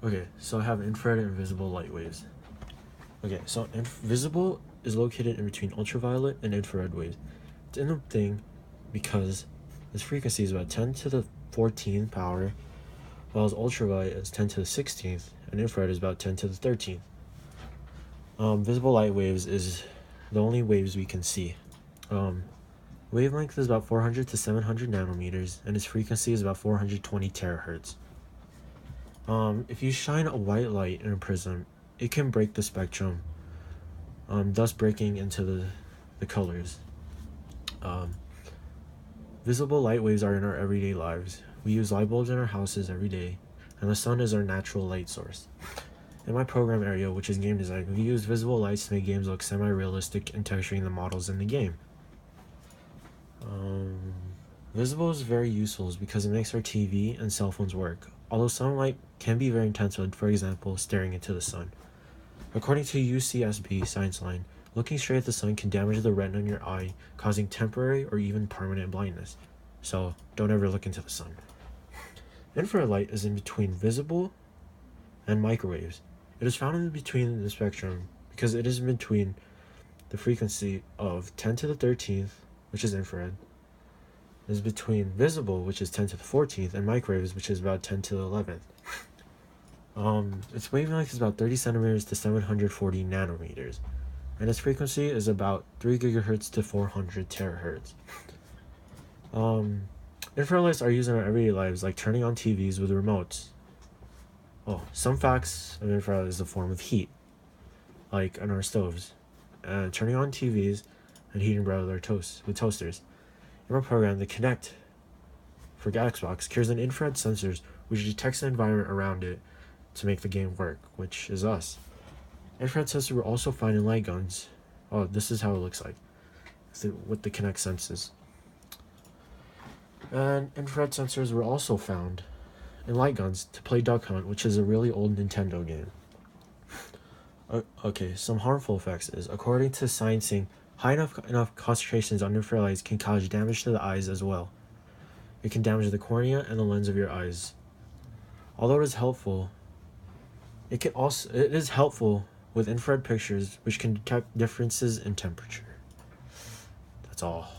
Okay, so I have infrared and visible light waves. Okay, so visible is located in between ultraviolet and infrared waves. It's in the thing because its frequency is about 10 to the 14th power, while ultraviolet is 10 to the 16th, and infrared is about 10 to the 13th. Visible light waves is the only waves we can see. Wavelength is about 400 to 700 nanometers, and its frequency is about 420 terahertz. If you shine a white light in a prism, it can break the spectrum, thus breaking into the colors. Visible light waves are in our everyday lives. We use light bulbs in our houses every day, and the sun is our natural light source. In my program area, which is game design, we use visible lights to make games look semi-realistic and texturing the models in the game. Visible is very useful because it makes our TV and cell phones work, although some light can be very intense when, for example, staring into the sun. According to UCSB Science Line, looking straight at the sun can damage the retina in your eye, causing temporary or even permanent blindness. So don't ever look into the sun. Infrared light is in between visible and microwaves. It is found in between the spectrum because it is in between the frequency of 10 to the 13th, which is infrared, is between visible, which is 10 to the 14th, and microwaves, which is about 10 to the 11th. Its wavelength is about 30 centimeters to 740 nanometers, and its frequency is about 3 gigahertz to 400 terahertz. Infrared lights are used in our everyday lives, like turning on TVs with remotes. Some facts of infrared is a form of heat, like on our stoves, and turning on TVs and heating bread with toasters. In our program, the Kinect for Xbox carries an infrared sensors which detects the environment around it to make the game work, which is us. Infrared sensors were also found in light guns. This is how it looks like with the Kinect senses. And infrared sensors were also found in light guns to play Duck Hunt, which is a really old Nintendo game. Okay, some harmful effects is, according to Sciencing, high enough concentrations on infrared lights can cause damage to the eyes as well. It can damage the cornea and the lens of your eyes. Although it is helpful with infrared pictures, which can detect differences in temperature. That's all.